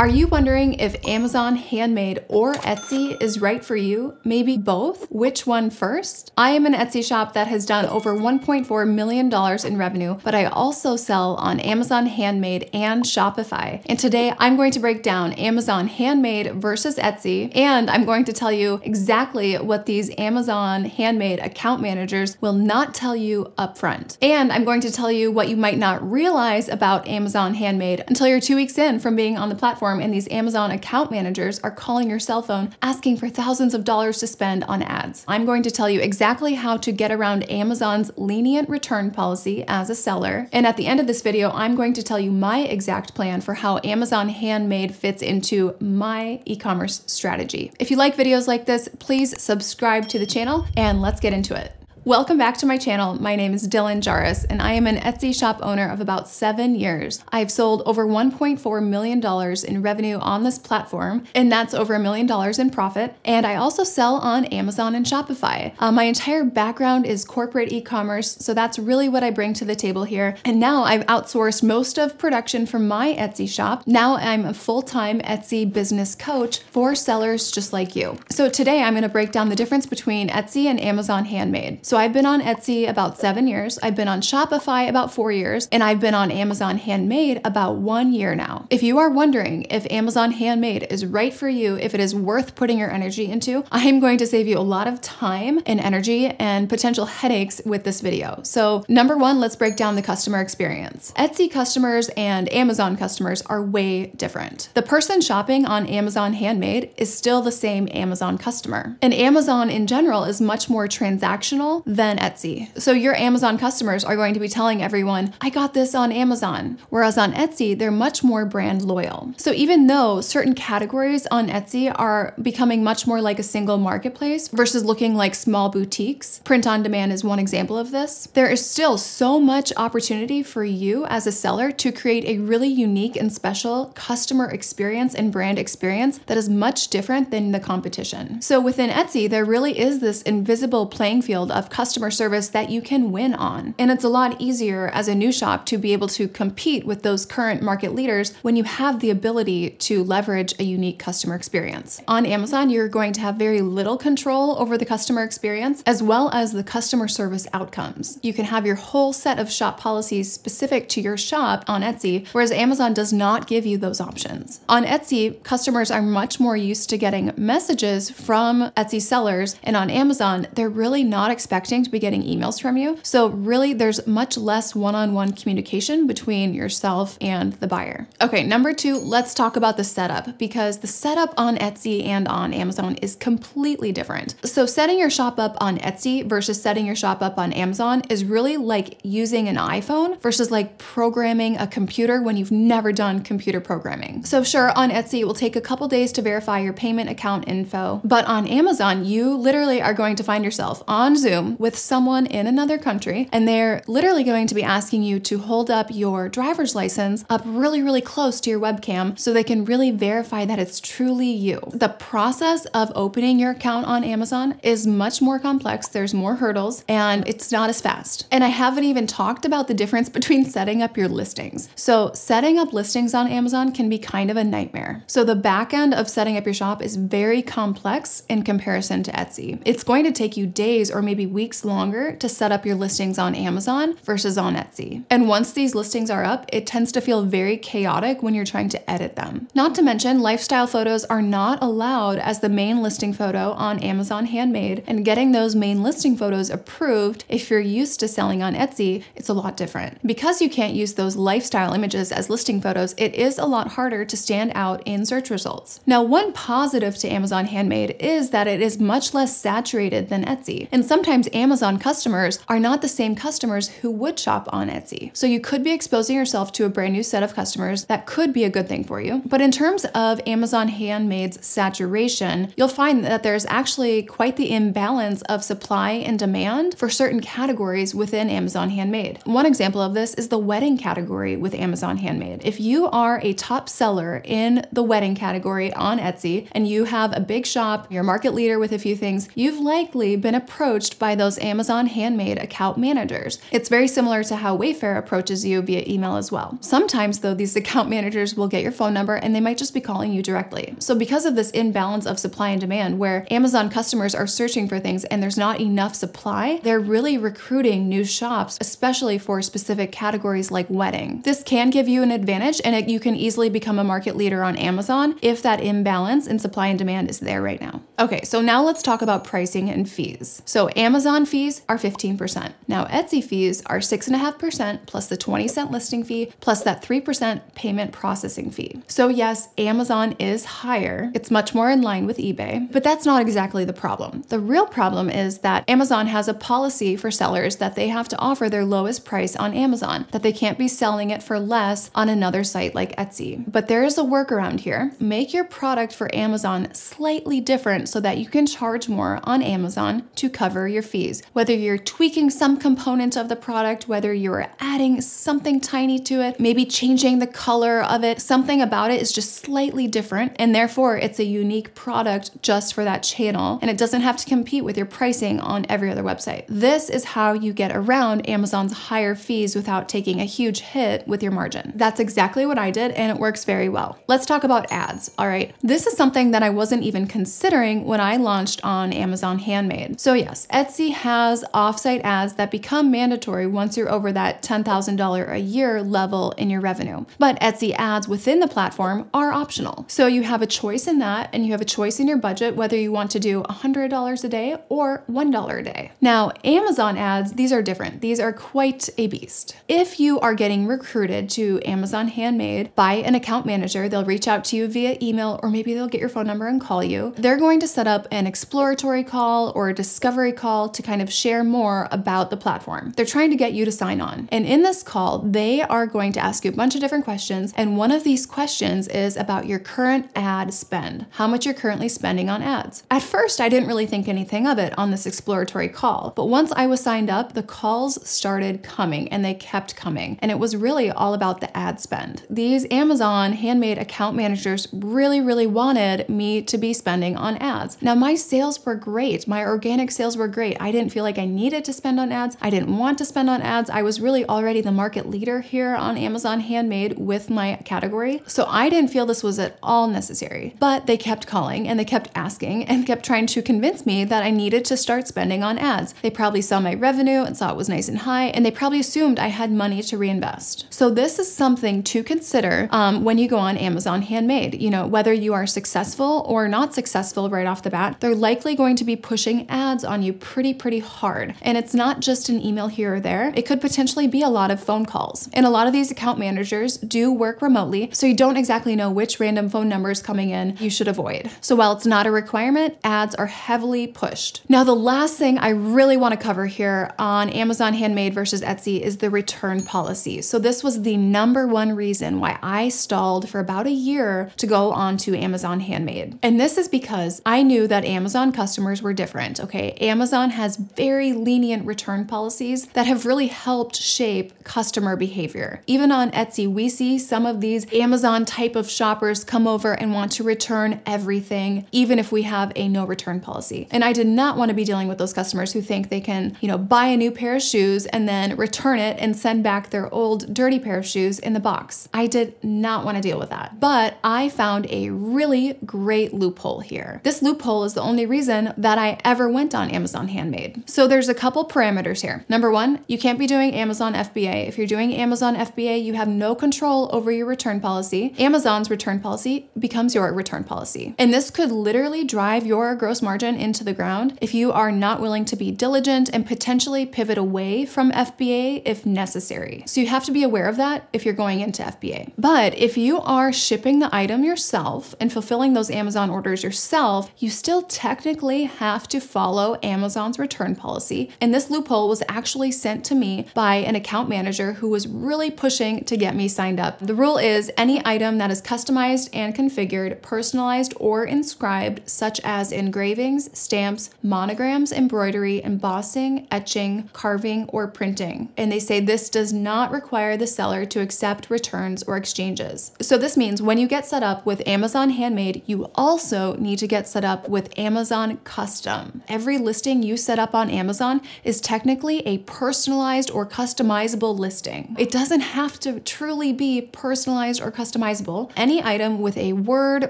Are you wondering if Amazon Handmade or Etsy is right for you? Maybe both? Which one first? I am an Etsy shop that has done over $1.4 million in revenue, but I also sell on Amazon Handmade and Shopify. And today I'm going to break down Amazon Handmade versus Etsy, and I'm going to tell you exactly what these Amazon Handmade account managers will not tell you upfront. And I'm going to tell you what you might not realize about Amazon Handmade until you're 2 weeks in from being on the platform and these Amazon account managers are calling your cell phone asking for thousands of dollars to spend on ads. I'm going to tell you exactly how to get around Amazon's lenient return policy as a seller. And at the end of this video, I'm going to tell you my exact plan for how Amazon Handmade fits into my e-commerce strategy. If you like videos like this, please subscribe to the channel and let's get into it. Welcome back to my channel. My name is Dylan Jarris, and I am an Etsy shop owner of about 7 years. I've sold over $1.4 million in revenue on this platform, and that's over $1 million in profit. And I also sell on Amazon and Shopify. My entire background is corporate e-commerce, so that's really what I bring to the table here. And now I've outsourced most of production from my Etsy shop. Now I'm a full-time Etsy business coach for sellers just like you. So today I'm going to break down the difference between Etsy and Amazon Handmade. So I've been on Etsy about 7 years, I've been on Shopify about 4 years, and I've been on Amazon Handmade about 1 year now. If you are wondering if Amazon Handmade is right for you, if it is worth putting your energy into, I am going to save you a lot of time and energy and potential headaches with this video. So number one, let's break down the customer experience. Etsy customers and Amazon customers are way different. The person shopping on Amazon Handmade is still the same Amazon customer. And Amazon in general is much more transactional than Etsy. So your Amazon customers are going to be telling everyone, I got this on Amazon. Whereas on Etsy, they're much more brand loyal. So even though certain categories on Etsy are becoming much more like a single marketplace versus looking like small boutiques, print on demand is one example of this, there is still so much opportunity for you as a seller to create a really unique and special customer experience and brand experience that is much different than the competition. So within Etsy, there really is this invisible playing field of customer service that you can win on. And it's a lot easier as a new shop to be able to compete with those current market leaders when you have the ability to leverage a unique customer experience. On Amazon, you're going to have very little control over the customer experience as well as the customer service outcomes. You can have your whole set of shop policies specific to your shop on Etsy, whereas Amazon does not give you those options. On Etsy, customers are much more used to getting messages from Etsy sellers, and on Amazon, they're really not expecting to be getting emails from you. So really there's much less one-on-one communication between yourself and the buyer. Okay, number two, let's talk about the setup, because the setup on Etsy and on Amazon is completely different. So setting your shop up on Etsy versus setting your shop up on Amazon is really like using an iPhone versus like programming a computer when you've never done computer programming. So sure, on Etsy, it will take a couple days to verify your payment account info, but on Amazon, you literally are going to find yourself on Zoom with someone in another country, and they're literally going to be asking you to hold up your driver's license up really close to your webcam so they can really verify that it's truly you. The process of opening your account on Amazon is much more complex, there's more hurdles, and it's not as fast. And I haven't even talked about the difference between setting up your listings. So setting up listings on Amazon can be kind of a nightmare. So the back end of setting up your shop is very complex in comparison to Etsy. It's going to take you days or maybe weeks longer to set up your listings on Amazon versus on Etsy. And once these listings are up, it tends to feel very chaotic when you're trying to edit them. Not to mention, lifestyle photos are not allowed as the main listing photo on Amazon Handmade, and getting those main listing photos approved, if you're used to selling on Etsy, it's a lot different. Because you can't use those lifestyle images as listing photos, it is a lot harder to stand out in search results. Now, one positive to Amazon Handmade is that it is much less saturated than Etsy, and sometimes Amazon customers are not the same customers who would shop on Etsy. So you could be exposing yourself to a brand new set of customers that could be a good thing for you. But in terms of Amazon Handmade's saturation, you'll find that there's actually quite the imbalance of supply and demand for certain categories within Amazon Handmade. One example of this is the wedding category with Amazon Handmade. If you are a top seller in the wedding category on Etsy and you have a big shop, you're a market leader with a few things, you've likely been approached by by those Amazon Handmade account managers. It's very similar to how Wayfair approaches you via email as well. Sometimes though, these account managers will get your phone number and they might just be calling you directly. So because of this imbalance of supply and demand, where Amazon customers are searching for things and there's not enough supply, they're really recruiting new shops, especially for specific categories like wedding. This can give you an advantage, and you can easily become a market leader on Amazon if that imbalance in supply and demand is there right now. Okay, so now let's talk about pricing and fees. So Amazon fees are 15%. Now Etsy fees are 6.5% plus the 20-cent listing fee plus that 3% payment processing fee. So yes, Amazon is higher. It's much more in line with eBay, but that's not exactly the problem. The real problem is that Amazon has a policy for sellers that they have to offer their lowest price on Amazon, that they can't be selling it for less on another site like Etsy. But there is a workaround here. Make your product for Amazon slightly different so that you can charge more on Amazon to cover your fees. Whether you're tweaking some component of the product, whether you're adding something tiny to it, maybe changing the color of it, something about it is just slightly different, and therefore it's a unique product just for that channel, and it doesn't have to compete with your pricing on every other website. This is how you get around Amazon's higher fees without taking a huge hit with your margin. That's exactly what I did, and it works very well. Let's talk about ads. All right, this is something that I wasn't even considering when I launched on Amazon Handmade. So yes, Etsy has offsite ads that become mandatory once you're over that $10,000 a year level in your revenue. But Etsy ads within the platform are optional. So you have a choice in that, and you have a choice in your budget whether you want to do $100 a day or $1 a day. Now, Amazon ads, these are different. These are quite a beast. If you are getting recruited to Amazon Handmade by an account manager, they'll reach out to you via email, or maybe they'll get your phone number and call you. They're going to set up an exploratory call or a discovery call to kind of share more about the platform. They're trying to get you to sign on. And in this call, they are going to ask you a bunch of different questions. And one of these questions is about your current ad spend, how much you're currently spending on ads. At first, I didn't really think anything of it on this exploratory call, but once I was signed up, the calls started coming, and they kept coming. And it was really all about the ad spend. These Amazon Handmade account managers really wanted me to be spending on ads. Now, my sales were great. My organic sales were great. I didn't feel like I needed to spend on ads. I didn't want to spend on ads. I was really already the market leader here on Amazon Handmade with my category. So I didn't feel this was at all necessary. But they kept calling, and they kept asking, and kept trying to convince me that I needed to start spending on ads. They probably saw my revenue and saw it was nice and high, and they probably assumed I had money to reinvest. So this is something to consider when you go on Amazon Handmade. You know, whether you are successful or not successful right off the bat, they're likely going to be pushing ads on you pretty hard. And it's not just an email here or there. It could potentially be a lot of phone calls. And a lot of these account managers do work remotely, so you don't exactly know which random phone numbers coming in you should avoid. So while it's not a requirement, ads are heavily pushed. Now, the last thing I really want to cover here on Amazon Handmade versus Etsy is the return policy. So this was the #1 reason why I stalled for about a year to go on to Amazon Handmade. And this is because I knew that Amazon customers were different, okay? Amazon has very lenient return policies that have really helped shape customer behavior. Even on Etsy, we see some of these Amazon type of shoppers come over and want to return everything, even if we have a no return policy. And I did not want to be dealing with those customers who think they can, you know, buy a new pair of shoes and then return it and send back their old dirty pair of shoes in the box. I did not want to deal with that. But I found a really great loophole here. This loophole is the only reason that I ever went on Amazon Handmade. So there's a couple parameters here. #1, you can't be doing Amazon FBA. If you're doing Amazon FBA, you have no control over your return policy. Amazon's return policy becomes your return policy. And this could literally drive your gross margin into the ground if you are not willing to be diligent and potentially pivot away from FBA if necessary. So you have to be aware of that if you're going into FBA. But if you are shipping the item yourself and fulfilling those Amazon orders yourself, you still technically have to follow Amazon's return policy. And this loophole was actually sent to me by an account manager who was really pushing to get me signed up. The rule is any item that is customized and configured, personalized, or inscribed, such as engravings, stamps, monograms, embroidery, embossing, etching, carving, or printing. And they say this does not require the seller to accept returns or exchanges. So this means when you get set up with Amazon Handmade, you also need to get set up with Amazon Custom. Every listing you set up on Amazon is technically a personalized or customizable listing. It doesn't have to truly be personalized or customizable. Any item with a word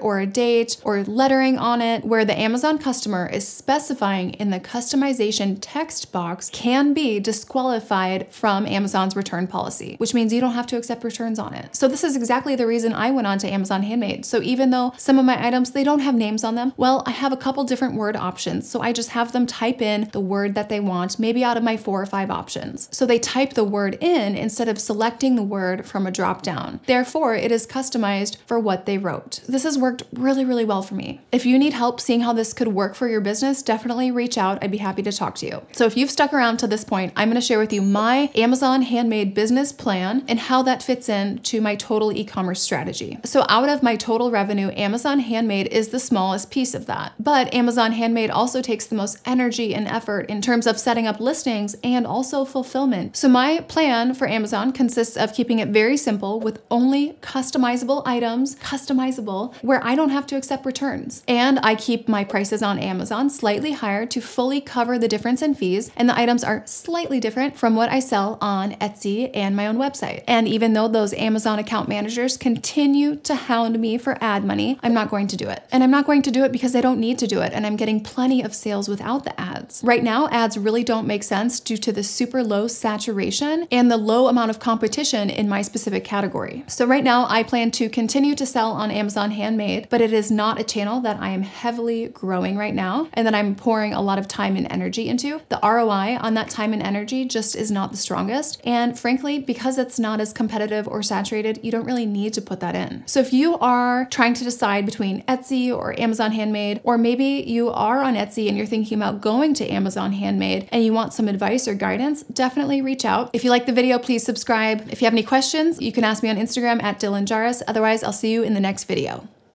or a date or lettering on it where the Amazon customer is specifying in the customization text box can be disqualified from Amazon's return policy, which means you don't have to accept returns on it. So this is exactly the reason I went on to Amazon Handmade. So even though some of my items, they don't have names on them, well, I have a couple different word options. So I just have them type in the word that they want, maybe out of my 4 or 5 options. So they type the word in instead of selecting the word from a drop down. Therefore, it is customized for what they wrote. This has worked really, really well for me. If you need help seeing how this could work for your business, definitely reach out. I'd be happy to talk to you. So if you've stuck around to this point, I'm going to share with you my Amazon Handmade business plan and how that fits into my total e-commerce strategy. So out of my total revenue, Amazon Handmade is the smallest piece of that. But Amazon Handmade also takes the most energy and effort in terms of setting up listings and also fulfillment. So my plan for Amazon consists of keeping it very simple with only customizable items, where I don't have to accept returns. And I keep my prices on Amazon slightly higher to fully cover the difference in fees, and the items are slightly different from what I sell on Etsy and my own website. And even though those Amazon account managers continue to hound me for ad money, I'm not going to do it. And I'm not going to do it because I don't need to do it, and I'm getting plenty of sales without the ads. Right now, ads really don't make sense due to the super low saturation and the low amount of competition in my specific category. So right now, I plan to continue to sell on Amazon Handmade, but it is not a channel that I am heavily growing right now and that I'm pouring a lot of time and energy into. The ROI on that time and energy just is not the strongest. And frankly, because it's not as competitive or saturated, you don't really need to put that in. So if you are trying to decide between Etsy or Amazon Handmade, or maybe you are on Etsy and you're thinking about going to Amazon Handmade and you want some advice or guidance, definitely reach out. If you like the video, please subscribe. If you have any questions, you can ask me on Instagram at Dylan Jaris. Otherwise, I'll see you in the next video.